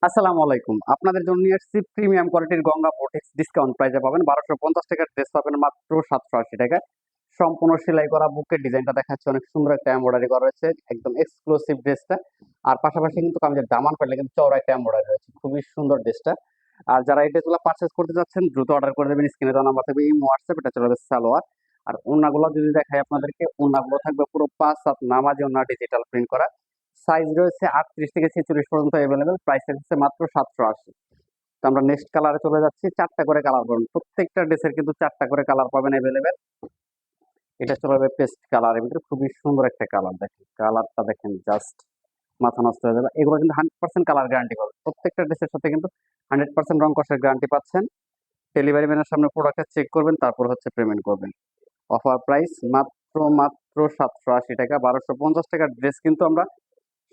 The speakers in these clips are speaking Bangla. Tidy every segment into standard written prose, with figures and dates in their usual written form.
আসসালামু আলাইকুম। আপনাদের জন্য নিয়ে এসেছি প্রিমিয়াম কোয়ালিটির গঙ্গা বোটেক্স ডিসকাউন্ট প্রাইসে পাবেন। ১২৫০ টাকার ড্রেস পাবেন মাত্র ৭৮০ টাকায়। সম্পূর্ণ সেলাই করা বুকের ডিজাইনটা দেখাচ্ছে, অনেক সুন্দর একটা এমব্রয়ডারি করা রয়েছে, একদম এক্সক্লুসিভ ড্রেসটা। আর পাশাপাশি কিন্তু কামিজের দামান পাইলে কিন্তু চওড়া একটা এমব্রয়ডারি রয়েছে, খুবই সুন্দর ড্রেসটা। আর যারা এই ড্রেসগুলো পারচেজ করতে যাচ্ছেন দ্রুত অর্ডার করে দেবেন। স্ক্রিনে দেওয়া নাম্বার থাকবে, ইমো, হোয়াটসঅ্যাপ, এটা চলে যাবে সালোয়ার। আর ওড়নাগুলো যদি দেখাই আপনাদেরকে, ওড়নাগুলো থাকবে পুরো ৫ হাত নামাজি ওড়না, ডিজিটাল প্রিন্ট করা। সাইজ রয়েছে ৩৮ থেকে ৪৬ পর্যন্ত অ্যাভেলেবেল। প্রাইস থাকছে মাত্র ৭৮০। তো আমরা নেক্সট কালারে চলে যাচ্ছি। ৪টা করে কালার পাবেন, প্রত্যেকটা ড্রেসের কিন্তু ৪টা করে কালার পাবেন অ্যাভেলেবেল। এটা চলে যাবে পেস্ট কালারের ভিতরে, খুবই সুন্দর একটা কালার। দেখেন কালারটা, দেখেন জাস্ট মাথা নষ্ট হয়ে যাবে। এগুলো কিন্তু 100% কালার গ্যারান্টি পাবেন। প্রত্যেকটা ড্রেসের সাথে কিন্তু 100% রং কষের গ্যারান্টি পাচ্ছেন। ডেলিভারি ম্যানের সামনে প্রোডাক্টটা চেক করবেন, তারপর হচ্ছে পেমেন্ট করবেন। অফার প্রাইস মাত্র ৭৮০ টাকা। ১২৫০ টাকার ড্রেস কিন্তু আমরা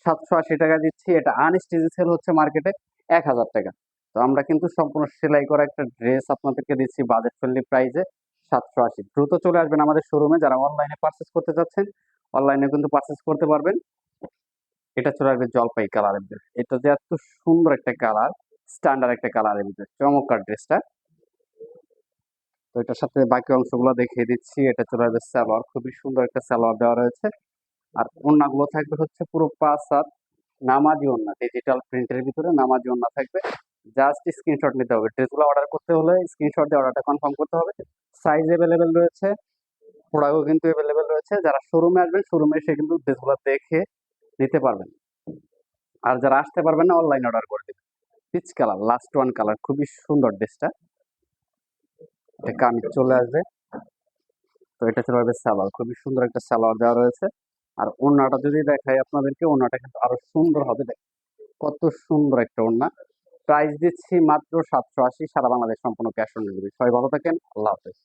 ৭৮০ টাকা দিচ্ছি। এটা আনস্টিচ সেল হচ্ছে মার্কেটে ১,০০০ টাকা। তো আমরা কিন্তু সম্পূর্ণ সেলাই করা একটা ড্রেস আপনাদেরকে দিচ্ছি বাজেট ফ্রেন্ডলি প্রাইসে ৭৮০। দ্রুত চলে আসবেন আমাদের শোরুমে। যারা অনলাইনে পারচেস করতে চাচ্ছেন, অনলাইনে কিন্তু পারচেস করতে পারবেন। এটা চলে আসবে জলপাই কালারের ভিতরে। এটা যে এত সুন্দর একটা কালার, স্ট্যান্ডার্ড একটা কালারের ভিতরে, চমৎকার ড্রেসটা। তো এটার সাথে বাকি অংশগুলো দেখিয়ে দিচ্ছি। এটা চলে আসবে সালোয়ার, খুবই সুন্দর একটা সালোয়ার দেওয়া রয়েছে। আর ওড়নাগুলো থাকবে হচ্ছে পুরো ৫ হাত নামাজি ওড়না, ডিজিটাল প্রিন্টের ভিতরে নামাজি ওড়না থাকবে। জাস্ট স্ক্রিনশট নিতে হবে। ড্রেসগুলো অর্ডার করতে হলে স্ক্রিনশট দিয়ে অর্ডারটা কনফার্ম করতে হবে। সাইজ অ্যাভেলেবেল রয়েছে, প্রোডাক্টও কিন্তু অ্যাভেলেবেল রয়েছে। যারা শোরুমে আসবেন, শোরুমে এসে কিন্তু ড্রেসগুলো দেখে নিতে পারবেন। আর যারা আসতে পারবেন না, অনলাইন অর্ডার করে দেবেন। Peach colour, last one colour, খুবই সুন্দর ড্রেসটা। এটা কামিজ চলে আসবে। তো এটা চলে আসবে সালোয়ার, খুবই সুন্দর একটা সালোয়ার দেওয়া রয়েছে। আর ওড়নাটা যদি দেখাই আপনাদেরকে, ওড়নাটা কিন্তু আরো সুন্দর হবে। কত সুন্দর একটা ওড়না। প্রাইস দিচ্ছি মাত্র ৭৮০। সারা বাংলাদেশ সম্পূর্ণ ক্যাশ অন ডেলিভারি। সবাই ভালো থাকেন, আল্লাহ হাফেজ।